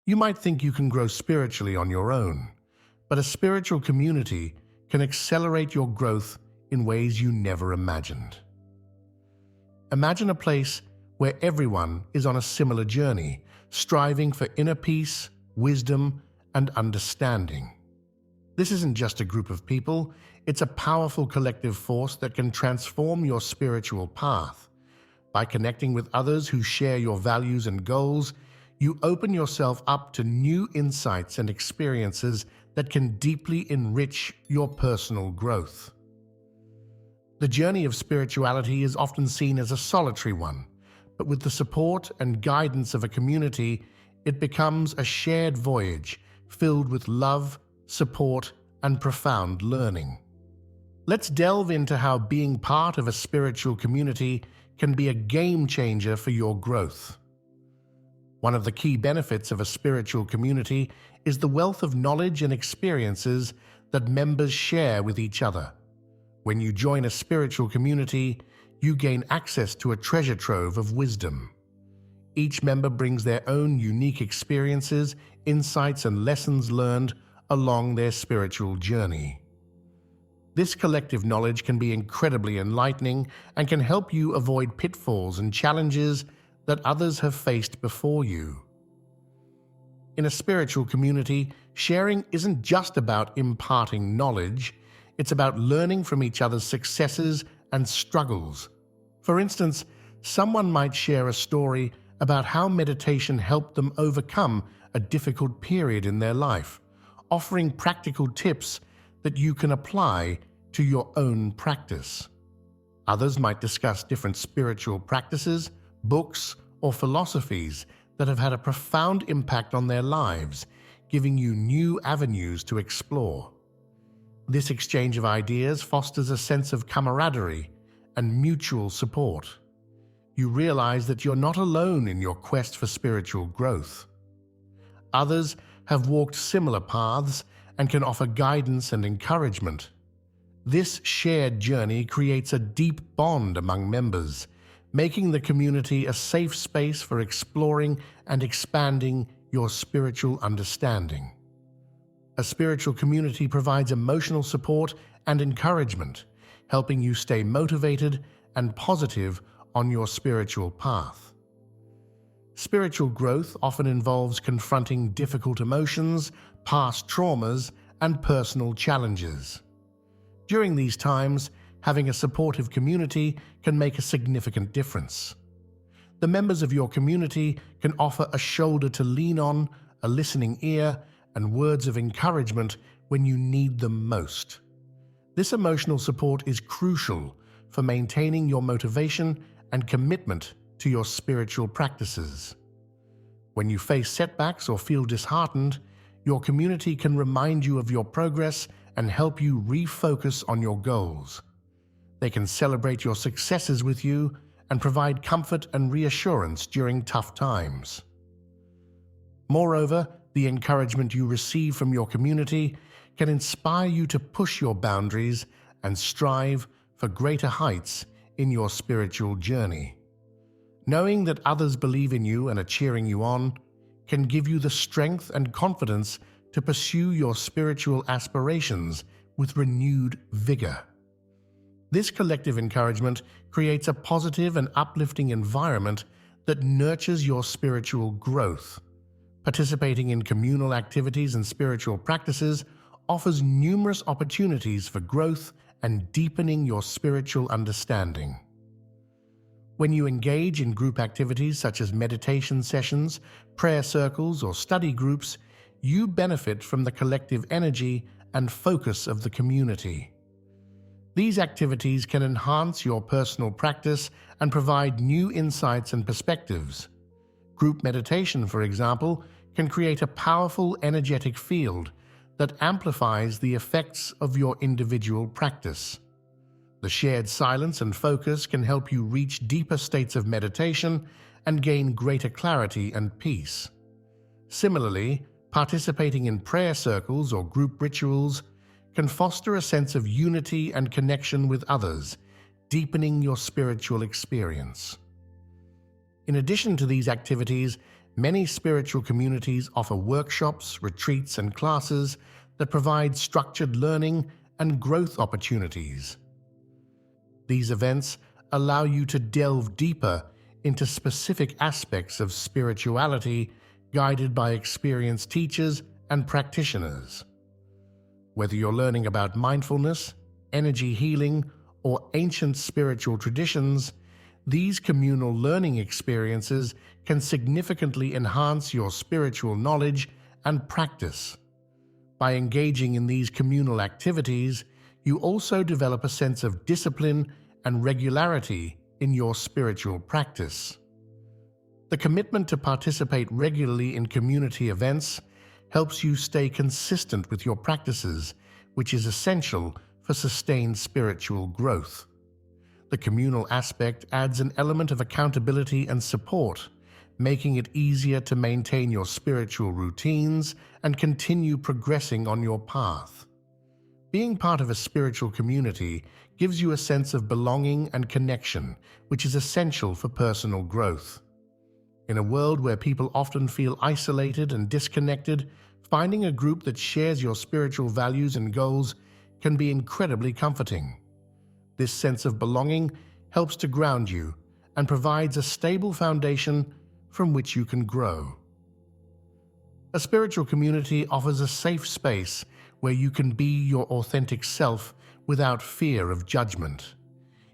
You might think you can grow spiritually on your own, but a spiritual community can accelerate your growth in ways you never imagined. Imagine a place where everyone is on a similar journey, striving for inner peace, wisdom, and understanding. This isn't just a group of people, it's a powerful collective force that can transform your spiritual path. By connecting with others who share your values and goals, you open yourself up to new insights and experiences that can deeply enrich your personal growth. The journey of spirituality is often seen as a solitary one, but with the support and guidance of a community, it becomes a shared voyage filled with love, support, and profound learning. Let's delve into how being part of a spiritual community can be a game changer for your growth. One of the key benefits of a spiritual community is the wealth of knowledge and experiences that members share with each other. When you join a spiritual community, you gain access to a treasure trove of wisdom. Each member brings their own unique experiences, insights, and lessons learned along their spiritual journey. This collective knowledge can be incredibly enlightening and can help you avoid pitfalls and challenges that others have faced before you. In a spiritual community, sharing isn't just about imparting knowledge, it's about learning from each other's successes and struggles. For instance, someone might share a story about how meditation helped them overcome a difficult period in their life, offering practical tips that you can apply to your own practice. Others might discuss different spiritual practices, books, or philosophies that have had a profound impact on their lives, giving you new avenues to explore. This exchange of ideas fosters a sense of camaraderie and mutual support. You realize that you're not alone in your quest for spiritual growth. Others have walked similar paths and can offer guidance and encouragement. This shared journey creates a deep bond among members, making the community a safe space for exploring and expanding your spiritual understanding. A spiritual community provides emotional support and encouragement, helping you stay motivated and positive on your spiritual path. Spiritual growth often involves confronting difficult emotions, past traumas, and personal challenges. During these times, having a supportive community can make a significant difference. The members of your community can offer a shoulder to lean on, a listening ear, and words of encouragement when you need them most. This emotional support is crucial for maintaining your motivation and commitment to your spiritual practices. When you face setbacks or feel disheartened, your community can remind you of your progress and help you refocus on your goals. They can celebrate your successes with you and provide comfort and reassurance during tough times. Moreover, the encouragement you receive from your community can inspire you to push your boundaries and strive for greater heights in your spiritual journey. Knowing that others believe in you and are cheering you on can give you the strength and confidence to pursue your spiritual aspirations with renewed vigor. This collective encouragement creates a positive and uplifting environment that nurtures your spiritual growth. Participating in communal activities and spiritual practices offers numerous opportunities for growth and deepening your spiritual understanding. When you engage in group activities such as meditation sessions, prayer circles, or study groups, you benefit from the collective energy and focus of the community. These activities can enhance your personal practice and provide new insights and perspectives. Group meditation, for example, can create a powerful energetic field that amplifies the effects of your individual practice. The shared silence and focus can help you reach deeper states of meditation and gain greater clarity and peace. Similarly, participating in prayer circles or group rituals can foster a sense of unity and connection with others, deepening your spiritual experience. In addition to these activities, Many spiritual communities offer workshops, retreats, and classes that provide structured learning and growth opportunities. These events allow you to delve deeper into specific aspects of spirituality, guided by experienced teachers and practitioners. Whether you're learning about mindfulness, energy healing, or ancient spiritual traditions, these communal learning experiences can significantly enhance your spiritual knowledge and practice. By engaging in these communal activities, you also develop a sense of discipline and regularity in your spiritual practice. The commitment to participate regularly in community events helps you stay consistent with your practices, which is essential for sustained spiritual growth. The communal aspect adds an element of accountability and support, making it easier to maintain your spiritual routines and continue progressing on your path. Being part of a spiritual community gives you a sense of belonging and connection, which is essential for personal growth. In a world where people often feel isolated and disconnected, finding a group that shares your spiritual values and goals can be incredibly comforting. This sense of belonging helps to ground you and provides a stable foundation from which you can grow. A spiritual community offers a safe space where you can be your authentic self without fear of judgment.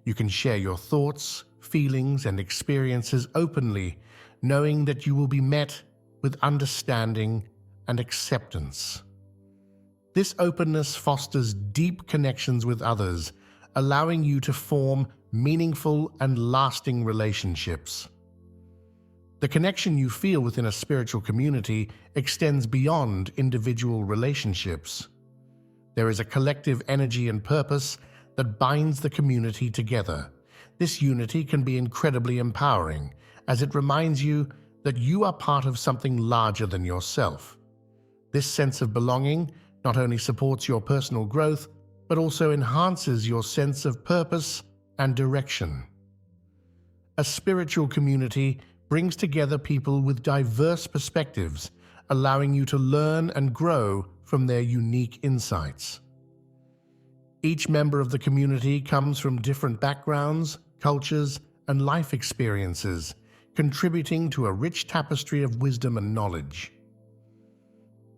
You can share your thoughts, feelings, and experiences openly, knowing that you will be met with understanding and acceptance. This openness fosters deep connections with others, allowing you to form meaningful and lasting relationships. The connection you feel within a spiritual community extends beyond individual relationships. There is a collective energy and purpose that binds the community together. This unity can be incredibly empowering, as it reminds you that you are part of something larger than yourself. This sense of belonging not only supports your personal growth, but also enhances your sense of purpose and direction. A spiritual community brings together people with diverse perspectives, allowing you to learn and grow from their unique insights. Each member of the community comes from different backgrounds, cultures, and life experiences, contributing to a rich tapestry of wisdom and knowledge.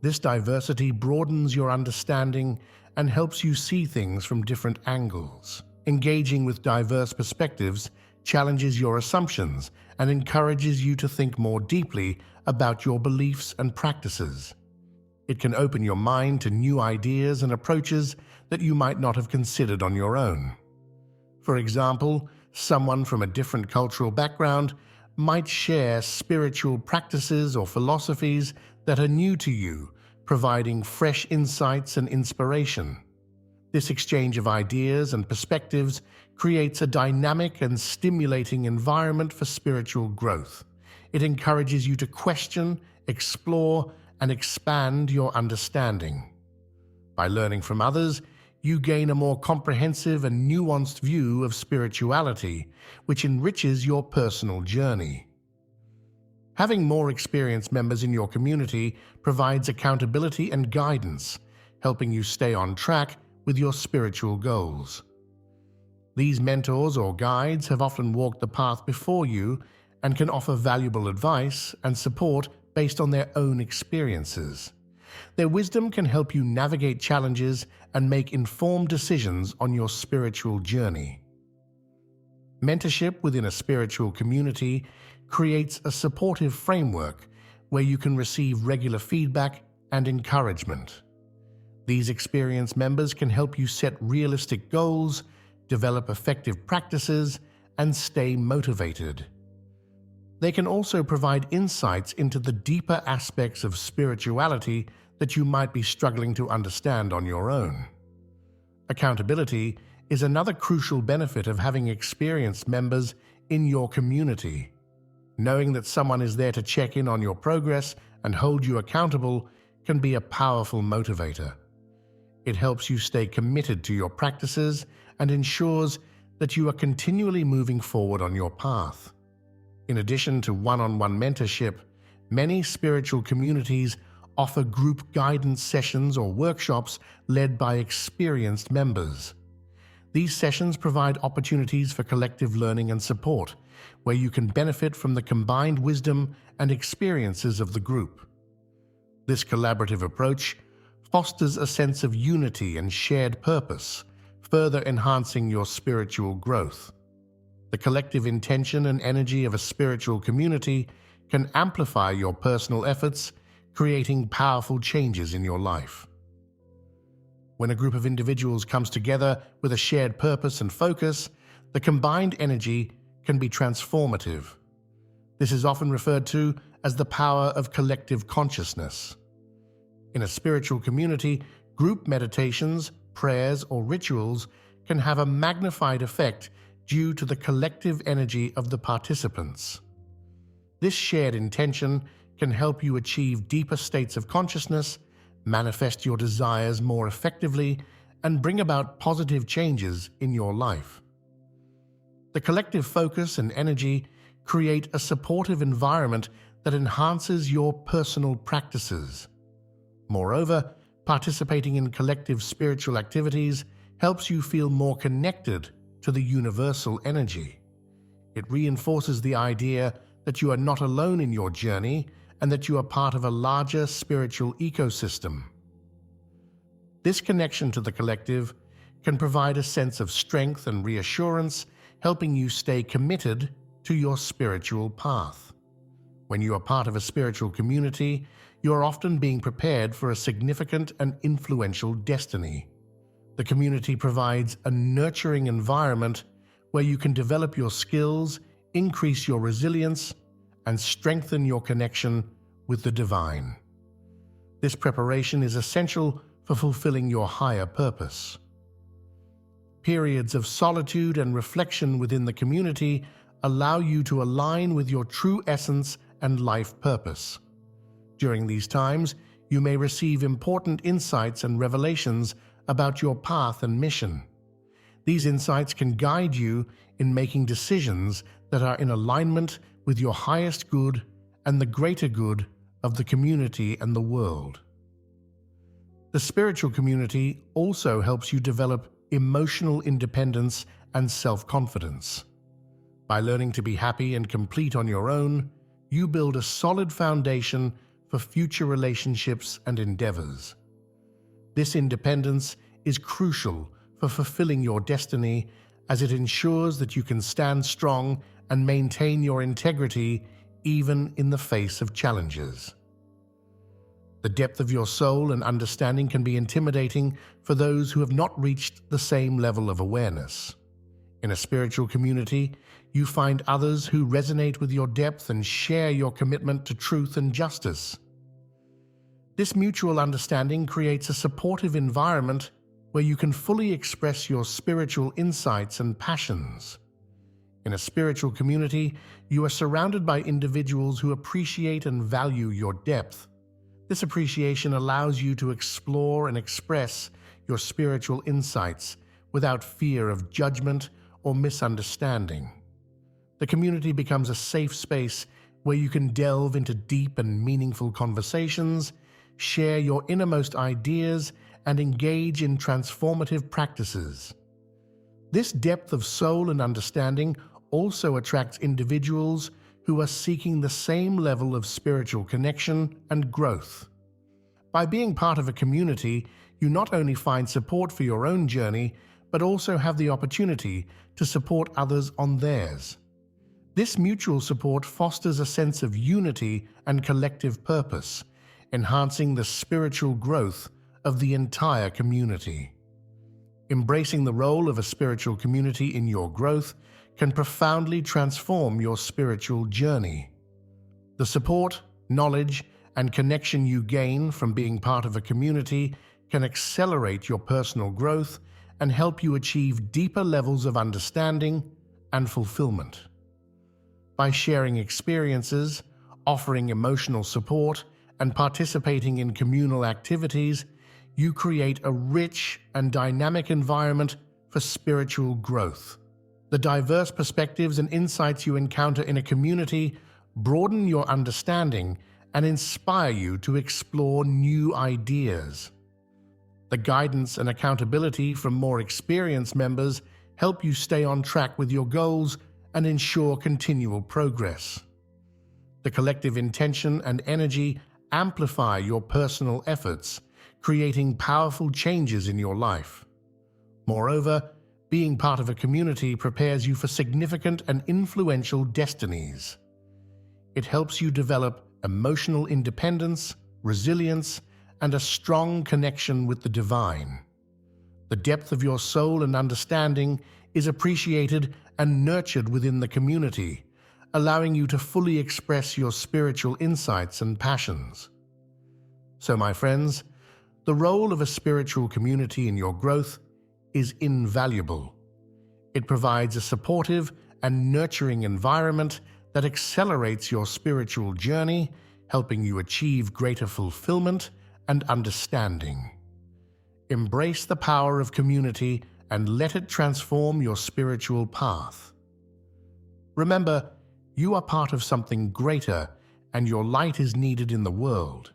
This diversity broadens your understanding and helps you see things from different angles. Engaging with diverse perspectives challenges your assumptions and encourages you to think more deeply about your beliefs and practices. It can open your mind to new ideas and approaches that you might not have considered on your own. For example, someone from a different cultural background might share spiritual practices or philosophies that are new to you, providing fresh insights and inspiration. This exchange of ideas and perspectives creates a dynamic and stimulating environment for spiritual growth. It encourages you to question, explore, and expand your understanding. By learning from others, you gain a more comprehensive and nuanced view of spirituality, which enriches your personal journey. Having more experienced members in your community provides accountability and guidance, helping you stay on track with your spiritual goals. These mentors or guides have often walked the path before you and can offer valuable advice and support based on their own experiences. Their wisdom can help you navigate challenges and make informed decisions on your spiritual journey. Mentorship within a spiritual community creates a supportive framework where you can receive regular feedback and encouragement. These experienced members can help you set realistic goals, develop effective practices, and stay motivated. They can also provide insights into the deeper aspects of spirituality that you might be struggling to understand on your own. Accountability is another crucial benefit of having experienced members in your community. Knowing that someone is there to check in on your progress and hold you accountable can be a powerful motivator. It helps you stay committed to your practices and ensures that you are continually moving forward on your path. In addition to one-on-one mentorship, Many spiritual communities offer group guidance sessions or workshops led by experienced members. These sessions provide opportunities for collective learning and support, where you can benefit from the combined wisdom and experiences of the group. This collaborative approach fosters a sense of unity and shared purpose, further enhancing your spiritual growth. The collective intention and energy of a spiritual community can amplify your personal efforts, creating powerful changes in your life. When a group of individuals comes together with a shared purpose and focus, the combined energy can be transformative. This is often referred to as the power of collective consciousness. In a spiritual community, group meditations, prayers, or rituals can have a magnified effect due to the collective energy of the participants. This shared intention can help you achieve deeper states of consciousness, manifest your desires more effectively, and bring about positive changes in your life. The collective focus and energy create a supportive environment that enhances your personal practices. Moreover, participating in collective spiritual activities helps you feel more connected to the universal energy. It reinforces the idea that you are not alone in your journey and that you are part of a larger spiritual ecosystem. This connection to the collective can provide a sense of strength and reassurance, helping you stay committed to your spiritual path. When you are part of a spiritual community, you are often being prepared for a significant and influential destiny. The community provides a nurturing environment where you can develop your skills, increase your resilience, and strengthen your connection with the divine. This preparation is essential for fulfilling your higher purpose. Periods of solitude and reflection within the community allow you to align with your true essence and life purpose. During these times, you may receive important insights and revelations about your path and mission. These insights can guide you in making decisions that are in alignment with your highest good and the greater good of the community and the world. The spiritual community also helps you develop emotional independence and self-confidence. By learning to be happy and complete on your own, you build a solid foundation for future relationships and endeavors. This independence is crucial for fulfilling your destiny, as it ensures that you can stand strong and maintain your integrity even in the face of challenges. The depth of your soul and understanding can be intimidating for those who have not reached the same level of awareness. In a spiritual community, you find others who resonate with your depth and share your commitment to truth and justice. This mutual understanding creates a supportive environment where you can fully express your spiritual insights and passions. In a spiritual community, you are surrounded by individuals who appreciate and value your depth. This appreciation allows you to explore and express your spiritual insights without fear of judgment or misunderstanding. The community becomes a safe space where you can delve into deep and meaningful conversations, share your innermost ideas, and engage in transformative practices. This depth of soul and understanding also attracts individuals who are seeking the same level of spiritual connection and growth. By being part of a community, you not only find support for your own journey, but also have the opportunity to support others on theirs. This mutual support fosters a sense of unity and collective purpose, enhancing the spiritual growth of the entire community. Embracing the role of a spiritual community in your growth can profoundly transform your spiritual journey. The support, knowledge, and connection you gain from being part of a community can accelerate your personal growth and help you achieve deeper levels of understanding and fulfillment. By sharing experiences, offering emotional support, and participating in communal activities, you create a rich and dynamic environment for spiritual growth. The diverse perspectives and insights you encounter in a community broaden your understanding and inspire you to explore new ideas. The guidance and accountability from more experienced members help you stay on track with your goals and ensure continual progress. The collective intention and energy amplify your personal efforts, creating powerful changes in your life. Moreover, being part of a community prepares you for significant and influential destinies. It helps you develop emotional independence, resilience, and a strong connection with the divine. The depth of your soul and understanding is appreciated and nurtured within the community, allowing you to fully express your spiritual insights and passions. So, my friends, the role of a spiritual community in your growth is invaluable. It provides a supportive and nurturing environment that accelerates your spiritual journey, helping you achieve greater fulfillment and understanding. Embrace the power of community and let it transform your spiritual path. Remember, you are part of something greater, and your light is needed in the world.